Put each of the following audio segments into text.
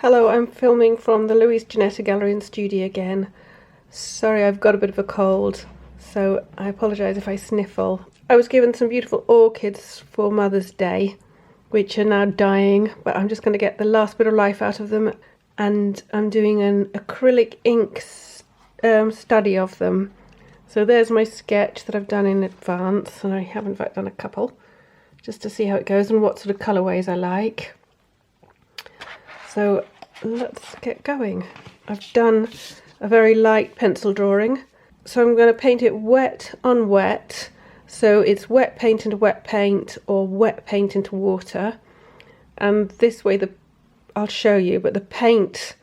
Hello, I'm filming from the Louise Jannetta gallery and studio again. Sorry, I've got a bit of a cold, so I apologise if I sniffle. I was given some beautiful orchids for Mother's Day, which are now dying, but I'm just going to get the last bit of life out of them, and I'm doing an acrylic ink study of them. So there's my sketch that I've done in advance, and I have in fact done a couple, just to see how it goes and what sort of colourways I like. So let's get going. I've done a very light pencil drawing. So I'm going to paint it wet on wet. So it's wet paint into wet paint or wet paint into water. And this way I'll show you, but the paint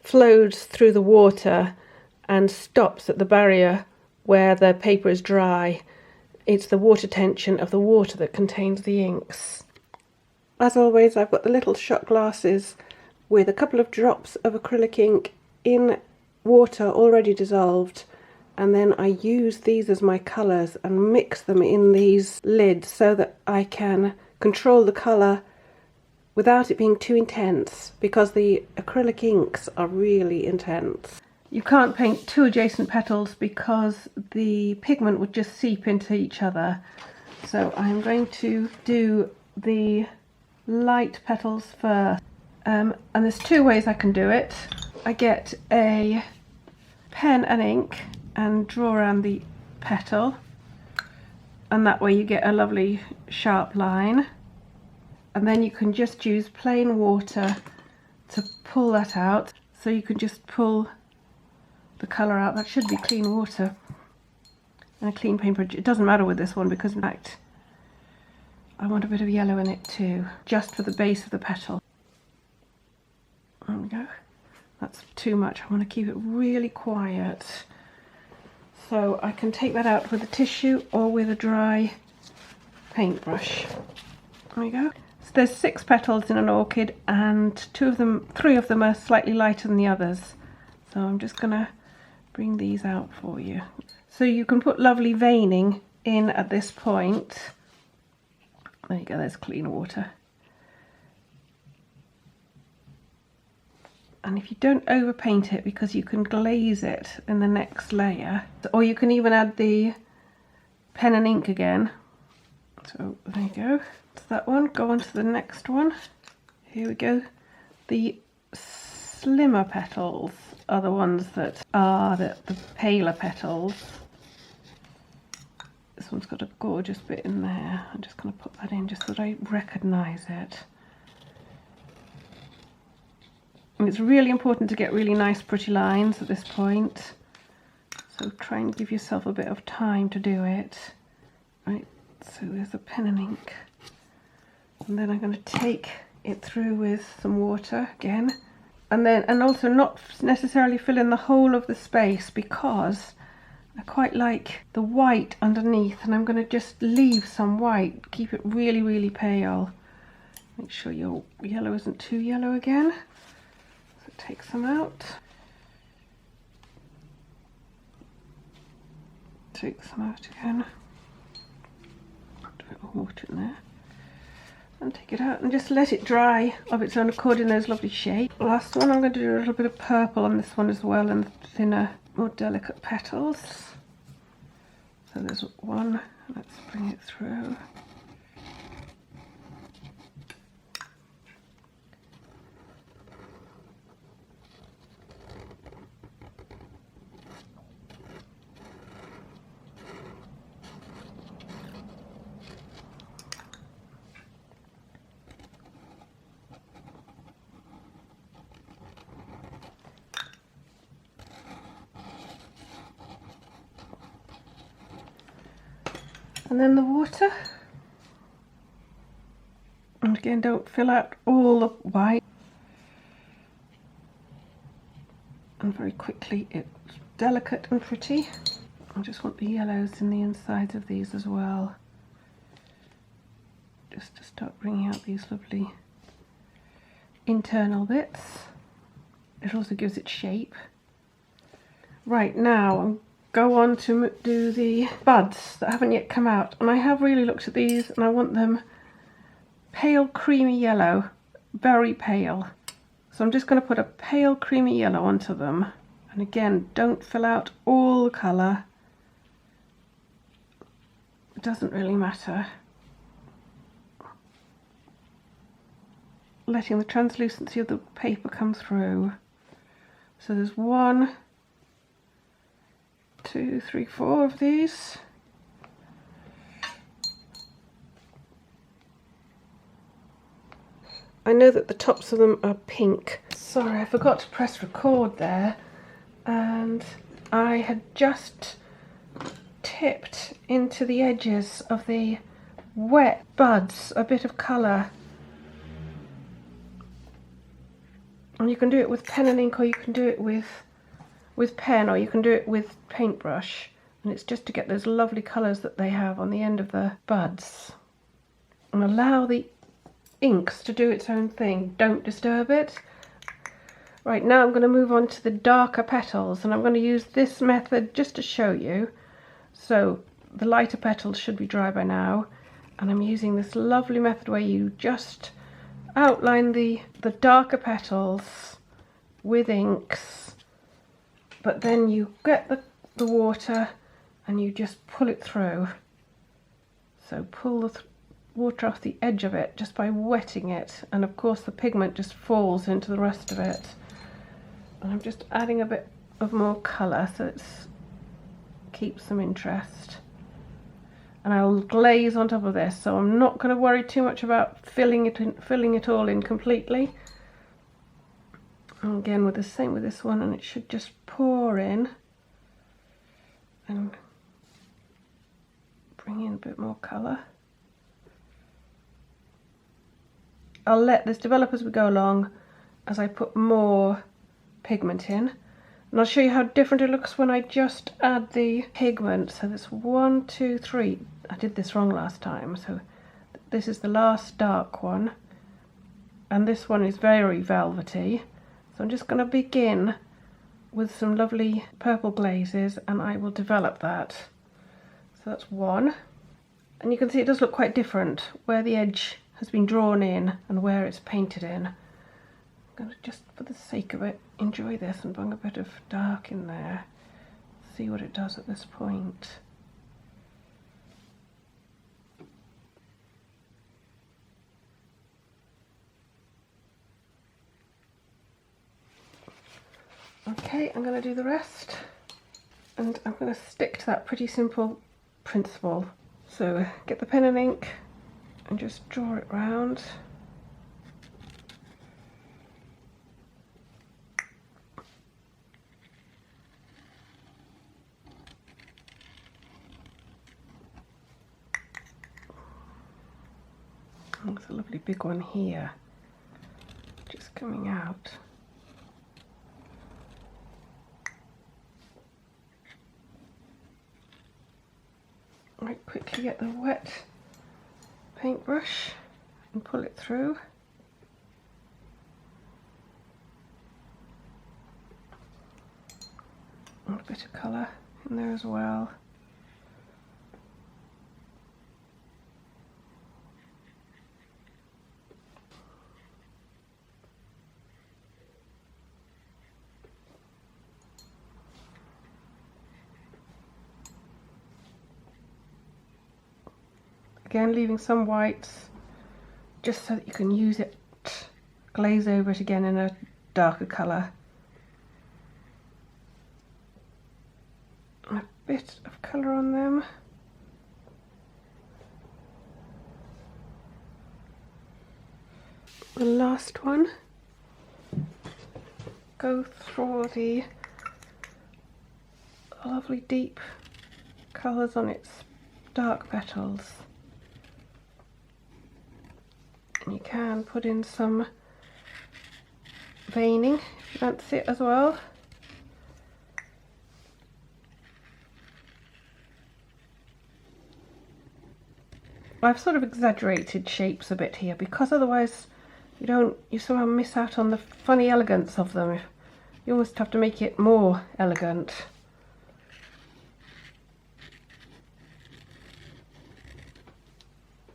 flows through the water and stops at the barrier where the paper is dry. It's the water tension of the water that contains the inks. As always, I've got the little shot glasses with a couple of drops of acrylic ink in water already dissolved, and then I use these as my colours and mix them in these lids so that I can control the colour without it being too intense, because the acrylic inks are really intense. You can't paint two adjacent petals because the pigment would just seep into each other. So I'm going to do the light petals first. And there's two ways I can do it. I get a pen and ink and draw around the petal, and that way you get a lovely sharp line. And then you can just use plain water to pull that out. So you can just pull the colour out. That should be clean water and a clean paintbrush. It doesn't matter with this one because in fact I want a bit of yellow in it too, just for the base of the petal. There we go. That's too much. I want to keep it really quiet. So I can take that out with a tissue or with a dry paintbrush. There we go. So there's 6 petals in an orchid, and 3 of them are slightly lighter than the others. So I'm just going to bring these out for you. So you can put lovely veining in at this point. There you go, there's clean water. And if you don't overpaint it, because you can glaze it in the next layer, or you can even add the pen and ink again. So there you go, to that one. Go on to the next one. Here we go. The slimmer petals are the ones that are the paler petals. This one's got a gorgeous bit in there. I'm just going to put that in just so that I recognise it. And it's really important to get really nice pretty lines at this point, so try and give yourself a bit of time to do it. Right, so there's a pen and ink, and then I'm going to take it through with some water again, and also not necessarily fill in the whole of the space, because I quite like the white underneath, and I'm going to just leave some white, keep it really pale. Make sure your yellow isn't too yellow again. Take some out, take some out again, put a bit of water in there, and take it out and just let it dry of its own accord in those lovely shades. Last one, I'm going to do a little bit of purple on this one as well, and thinner, more delicate petals. So there's one, let's bring it through. And then the water, and again don't fill out all the white, and very quickly it's delicate and pretty. I just want the yellows in the insides of these as well, just to start bringing out these lovely internal bits. It also gives it shape. Right, now I'm go on to do the buds that haven't yet come out, and I have really looked at these and I want them pale creamy yellow, very pale. So I'm just going to put a pale creamy yellow onto them. And again, don't fill out all the colour. It doesn't really matter. Letting the translucency of the paper come through. So there's 1, 2, 3, 4 of these. I know that the tops of them are pink. Sorry, I forgot to press record there, and I had just tipped into the edges of the wet buds a bit of colour. And you can do it with pen and ink, or you can do it with pen, or you can do it with paintbrush. And it's just to get those lovely colours that they have on the end of the buds. And allow the inks to do its own thing. Don't disturb it. Right, now I'm going to move on to the darker petals, and I'm going to use this method just to show you. So the lighter petals should be dry by now, and I'm using this lovely method where you just outline the darker petals with inks, but then you get the water and you just pull it through. So pull the water off the edge of it just by wetting it, and of course the pigment just falls into the rest of it. And I'm just adding a bit of more colour so it keeps some interest. And I'll glaze on top of this, so I'm not going to worry too much about filling it all in completely. And again, with the same with this one, and it should just pour in and bring in a bit more colour. I'll let this develop as we go along as I put more pigment in. And I'll show you how different it looks when I just add the pigment. So there's 1, 2, 3. I did this wrong last time. So this is the last dark one. And this one is very velvety. So I'm just going to begin with some lovely purple glazes, and I will develop that. So that's 1. And you can see it does look quite different where the edge has been drawn in and where it's painted in. I'm going to, just for the sake of it, enjoy this and bring a bit of dark in there. See what it does at this point. Okay, I'm going to do the rest, and I'm going to stick to that pretty simple principle. So get the pen and ink and just draw it round. There's a lovely big one here, just coming out. Right, quickly get the wet paintbrush and pull it through. And a bit of colour in there as well. Again, leaving some whites just so that you can use it, glaze over it again in a darker colour. A bit of colour on them. The last one. Go through the lovely deep colours on its dark petals. And you can put in some veining if you fancy it as well. I've sort of exaggerated shapes a bit here because otherwise you somehow miss out on the funny elegance of them. You almost have to make it more elegant.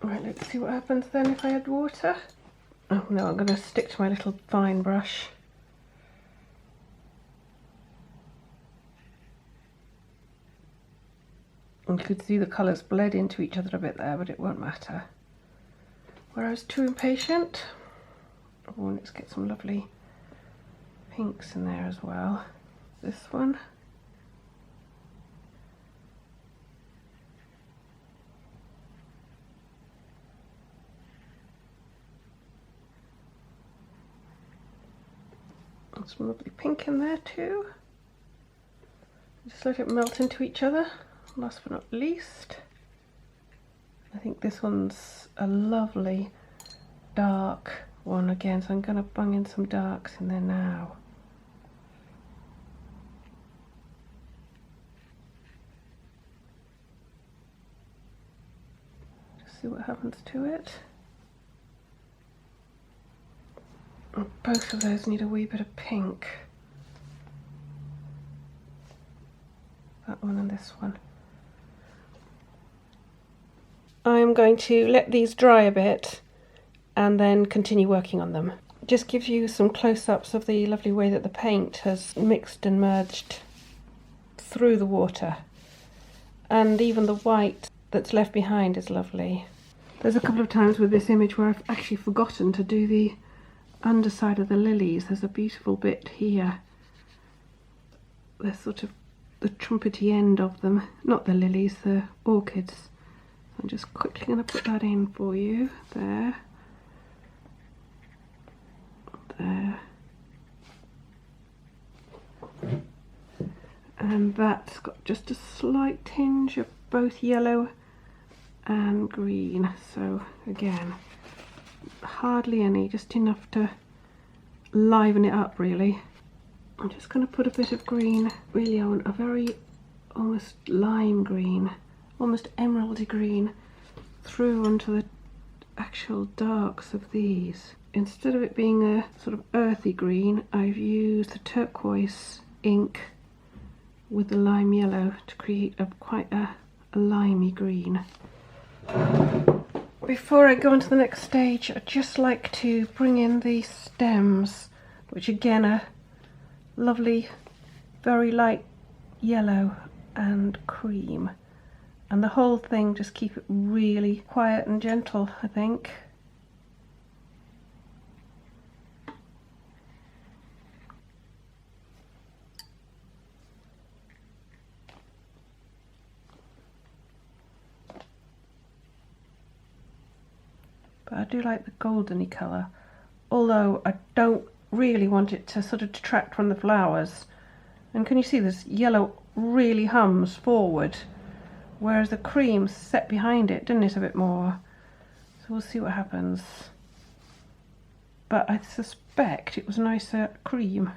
Right, let's see what happens then if I add water. Oh no, I'm going to stick to my little fine brush. And you could see the colours bled into each other a bit there, but it won't matter. Where I was too impatient. Oh, let's get some lovely pinks in there as well. This one. And some lovely pink in there too. Just let it melt into each other. Last but not least, I think this one's a lovely dark one again, so I'm going to bung in some darks in there now. Just see what happens to it. And both of those need a wee bit of pink. That one and this one. I'm going to let these dry a bit and then continue working on them. Just gives you some close-ups of the lovely way that the paint has mixed and merged through the water. And even the white that's left behind is lovely. There's a couple of times with this image where I've actually forgotten to do the underside of the lilies. There's a beautiful bit here. There's sort of the trumpety end of them, not the lilies, the orchids. I'm just quickly going to put that in for you. There. There. And that's got just a slight tinge of both yellow and green. So again, hardly any, just enough to liven it up really. I'm just going to put a bit of green really on a very almost lime green, almost emeraldy green, through onto the actual darks of these. Instead of it being a sort of earthy green, I've used the turquoise ink with the lime yellow to create quite a limey green. Before I go on to the next stage, I'd just like to bring in the stems, which again are lovely, very light yellow and cream. And the whole thing, just keep it really quiet and gentle, I think. But I do like the goldeny colour, although I don't really want it to sort of detract from the flowers. And can you see this yellow really hums forward, whereas the cream set behind it, didn't it, a bit more? So we'll see what happens. But I suspect it was nicer cream.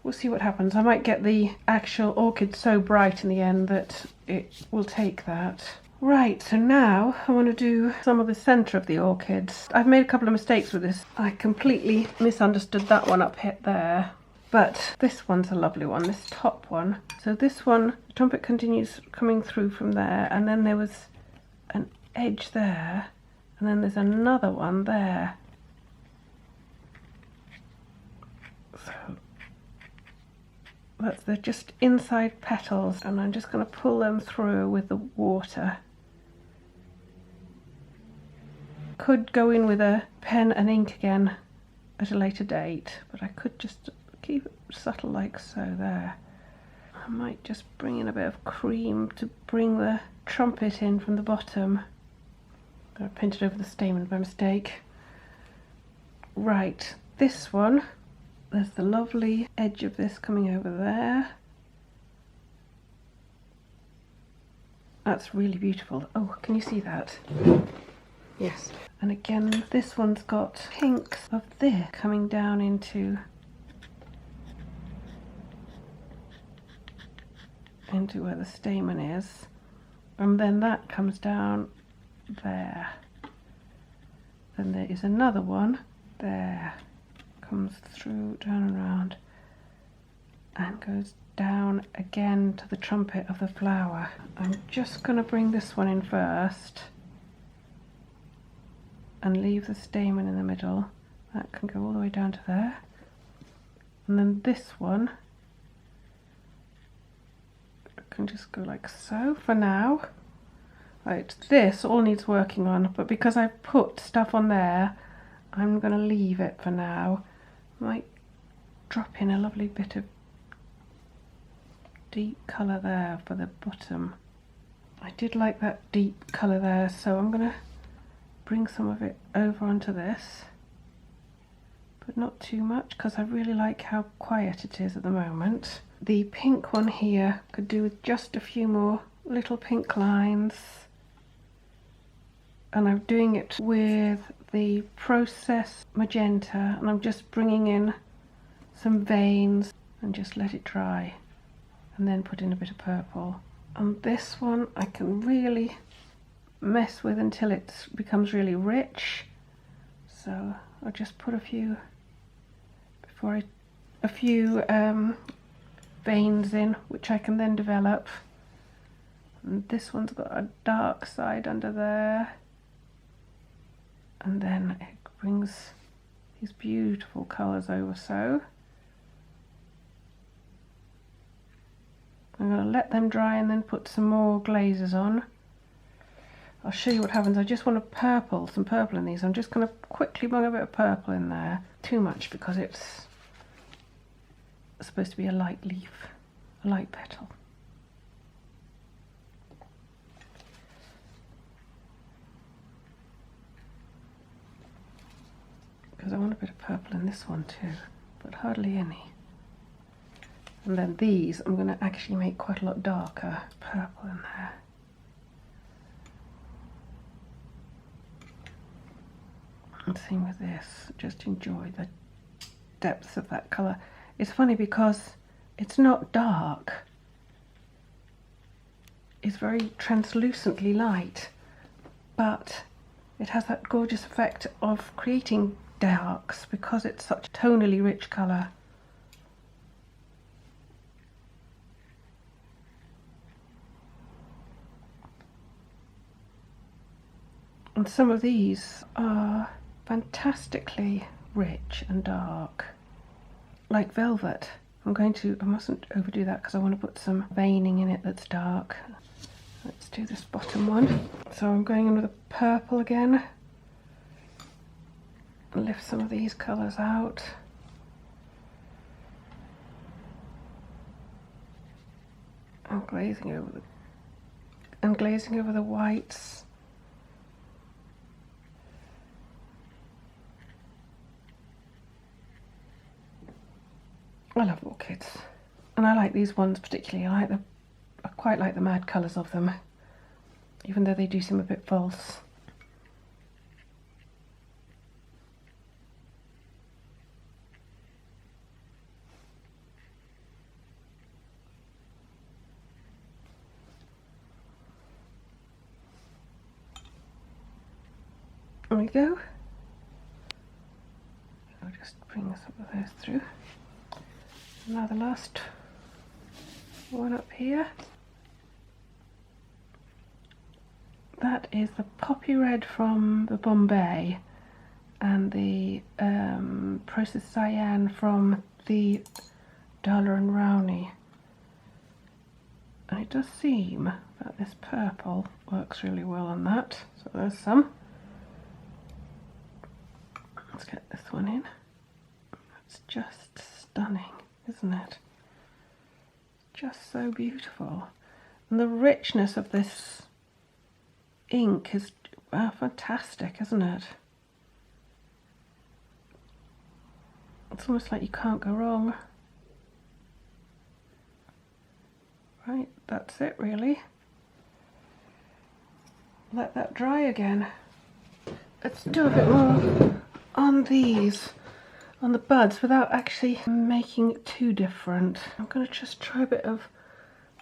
We'll see what happens. I might get the actual orchid so bright in the end that it will take that. Right, so now I want to do some of the centre of the orchids. I've made a couple of mistakes with this. I completely misunderstood that one up here there. But this one's a lovely one, this top one. So this one, the trumpet continues coming through from there, and then there was an edge there, and then there's another one there. So that's the just inside petals, and I'm just going to pull them through with the water. Could go in with a pen and ink again at a later date, but I could just keep it subtle like so there. I might just bring in a bit of cream to bring the trumpet in from the bottom. I painted over the stamen by mistake. Right, this one, there's the lovely edge of this coming over there. That's really beautiful. Oh, can you see that? Yes. And again, this one's got pinks of this coming down into where the stamen is, and then that comes down there. Then there is another one there, comes through, down and round, and goes down again to the trumpet of the flower. I'm just going to bring this one in first. and leave the stamen in the middle. That can go all the way down to there. And then this one can just go like so for now. Right, this all needs working on, but because I've put stuff on there, I'm going to leave it for now. Might drop in a lovely bit of deep colour there for the bottom. I did like that deep colour there, so I'm going to bring some of it over onto this, but not too much because I really like how quiet it is at the moment. The pink one here could do with just a few more little pink lines, and I'm doing it with the Process Magenta, and I'm just bringing in some veins and just let it dry, and then put in a bit of purple. And this one I can really mess with until it becomes really rich, so I'll just put a few veins in, which I can then develop. And this one's got a dark side under there, and then it brings these beautiful colours over. So I'm going to let them dry and then put some more glazes on. I'll show you what happens. I just want some purple in these. I'm just going to quickly bring a bit of purple in there. Too much because it's supposed to be a light leaf, a light petal. Because I want a bit of purple in this one too, but hardly any. And then these, I'm going to actually make quite a lot darker purple in there. And same with this, just enjoy the depths of that colour. It's funny because it's not dark, it's very translucently light, but it has that gorgeous effect of creating darks because it's such a tonally rich colour. And some of these are fantastically rich and dark, like velvet. I mustn't overdo that because I want to put some veining in it that's dark. Let's do this bottom one. So I'm going in with a purple again. Lift some of these colours out. And glazing over the whites. I love orchids, and I like these ones particularly. I quite like the mad colours of them, even though they do seem a bit false. There we go. I'll just bring some of those through. Now the last one up here. That is the poppy red from the Bombay and the Process Cyan from the Dahlia and Rowney. And it does seem that this purple works really well on that. So there's some. Let's get this one in. It's just stunning, isn't it? Just so beautiful. And the richness of this ink is fantastic, isn't it? It's almost like you can't go wrong. Right, that's it really. Let that dry again. Let's do a bit more on these, on the buds, without actually making it too different. I'm going to just try a bit of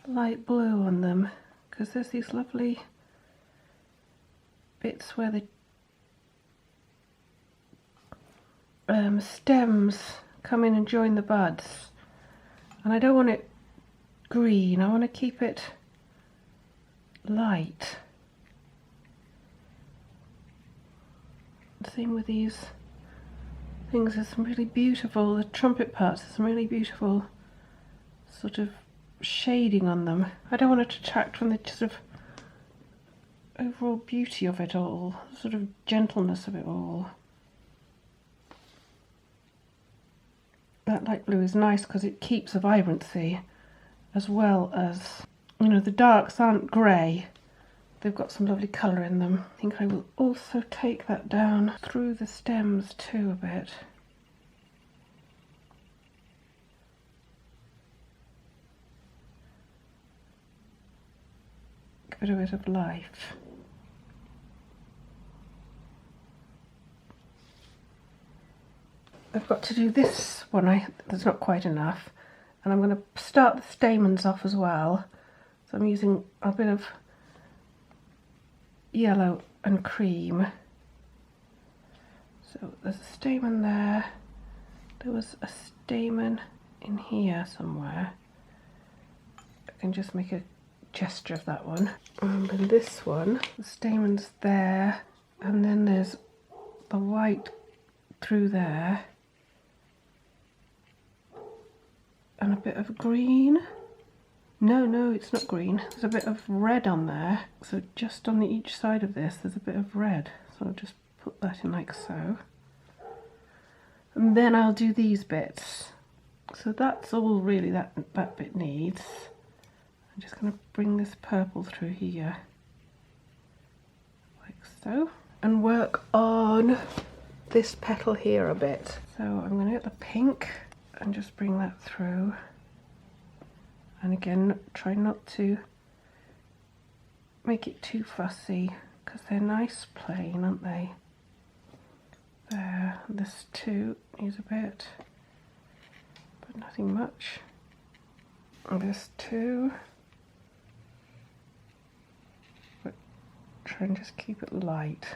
light blue on them, because there's these lovely bits where the stems come in and join the buds, and I don't want it green, I want to keep it light. Same with these things, there's some really beautiful, the trumpet parts, there's some really beautiful sort of shading on them. I don't want to detract from the sort of overall beauty of it all, sort of gentleness of it all. That light blue is nice because it keeps a vibrancy, as well as, you know, the darks aren't grey. They've got some lovely colour in them. I think I will also take that down through the stems too a bit. Give it a bit of life. I've got to do this one, there's not quite enough. And I'm going to start the stamens off as well. So I'm using a bit of yellow and cream. So there's a stamen there. There was a stamen in here somewhere. I can just make a gesture of that one. And then this one, the stamen's there, and then there's the white through there, and a bit of green. No, it's not green. There's a bit of red on there. So just on each side of this, there's a bit of red. So I'll just put that in like so. And then I'll do these bits. So that's all really that bit needs. I'm just going to bring this purple through here, like so. And work on this petal here a bit. So I'm going to get the pink and just bring that through. And again, try not to make it too fussy, because they're nice plain, aren't they? There, this too needs a bit, but nothing much. And this too. But try and just keep it light.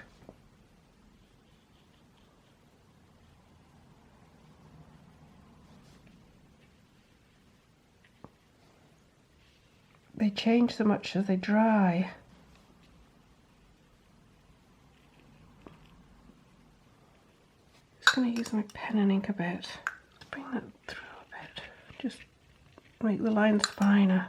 They change so much as they dry. Just going to use my pen and ink a bit. Bring that through a bit. Just make the lines finer.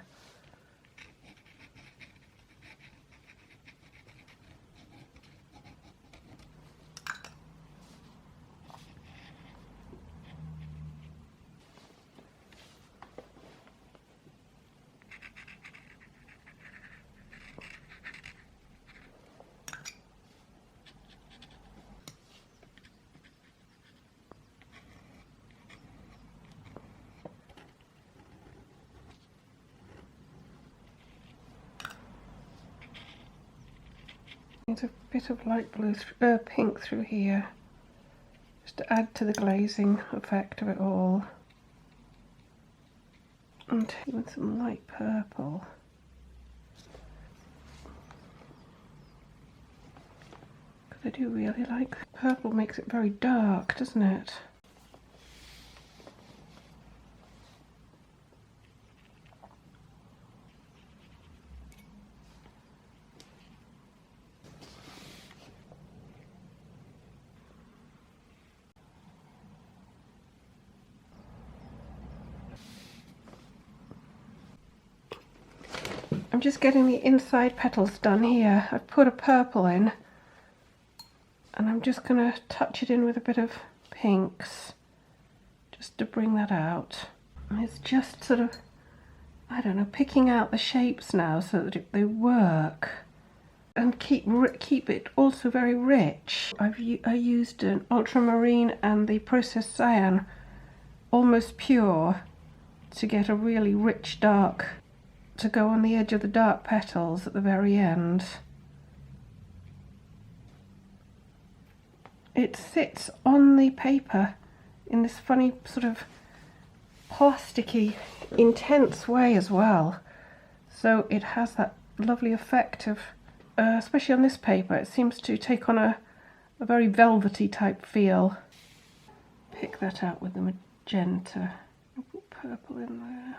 Need a bit of light blue, pink through here, just to add to the glazing effect of it all. And with some light purple. Because I do really like purple, makes it very dark, doesn't it? I'm just getting the inside petals done here. I've put a purple in, and I'm just going to touch it in with a bit of pinks, just to bring that out. And it's just sort of, I don't know, picking out the shapes now so that they work, and keep it also very rich. I used an ultramarine and the processed cyan, almost pure, to get a really rich dark to go on the edge of the dark petals at the very end. It sits on the paper in this funny sort of plasticky, intense way as well. So it has that lovely effect of, especially on this paper, it seems to take on a very velvety type feel. Pick that out with the magenta. I'll put purple in there.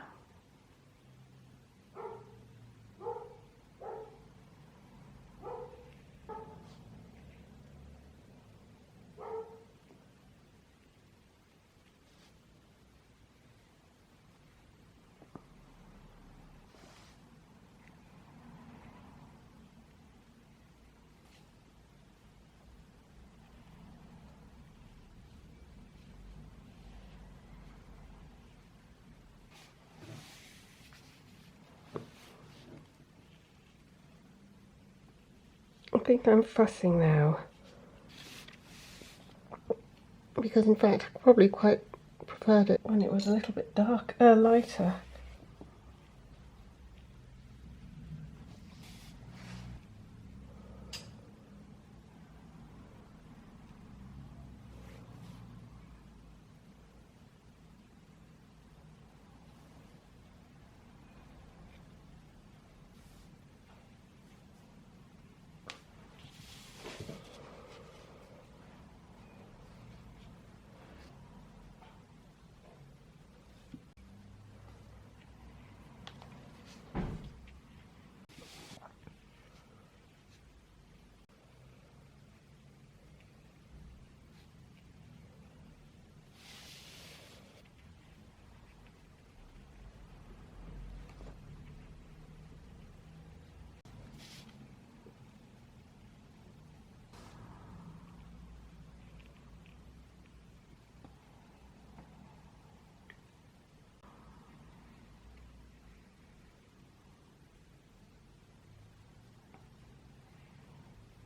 think I'm fussing now, because in fact I probably quite preferred it when it was a little bit lighter.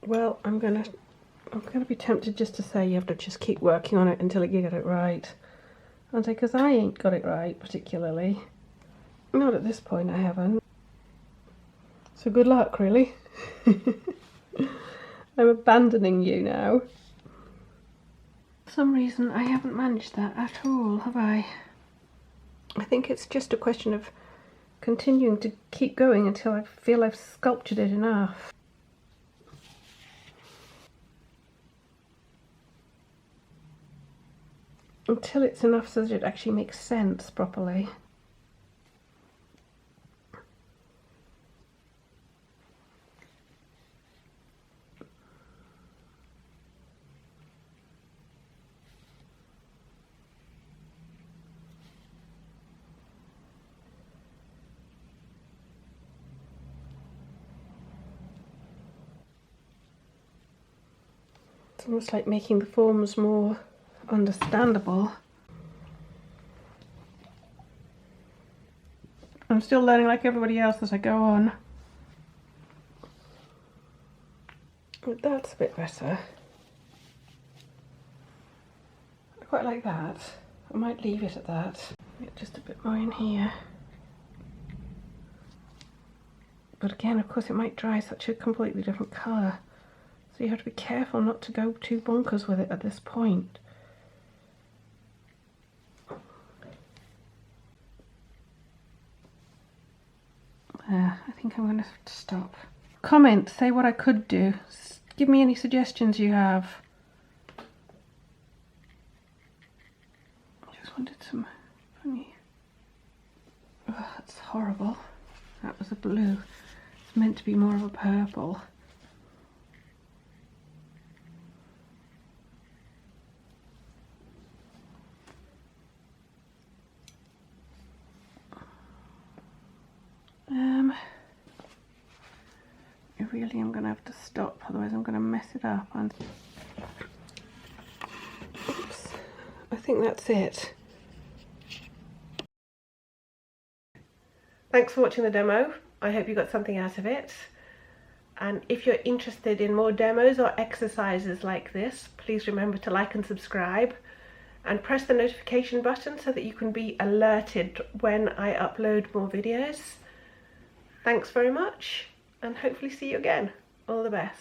Well, I'm gonna be tempted just to say you have to just keep working on it until you get it right. Aren't I? Because I ain't got it right particularly. Not at this point, I haven't. So good luck, really. I'm abandoning you now. For some reason, I haven't managed that at all, have I? I think it's just a question of continuing to keep going until I feel I've sculptured it enough. Until it's enough so that it actually makes sense properly. It's almost like making the forms more understandable. I'm still learning like everybody else as I go on. But that's a bit better. I quite like that. I might leave it at that. Get just a bit more in here. But again, of course, it might dry such a completely different colour. So you have to be careful not to go too bonkers with it at this point. I think I'm going to have to stop. Comment, say what I could do. Give me any suggestions you have. I just wanted some funny... Oh, that's horrible. That was a blue. It's meant to be more of a purple. I really am going to have to stop, otherwise I'm going to mess it up. And oops, I think that's it. Thanks for watching the demo. I hope you got something out of it. And if you're interested in more demos or exercises like this, please remember to like and subscribe and press the notification button so that you can be alerted when I upload more videos. Thanks very much, and hopefully see you again. All the best.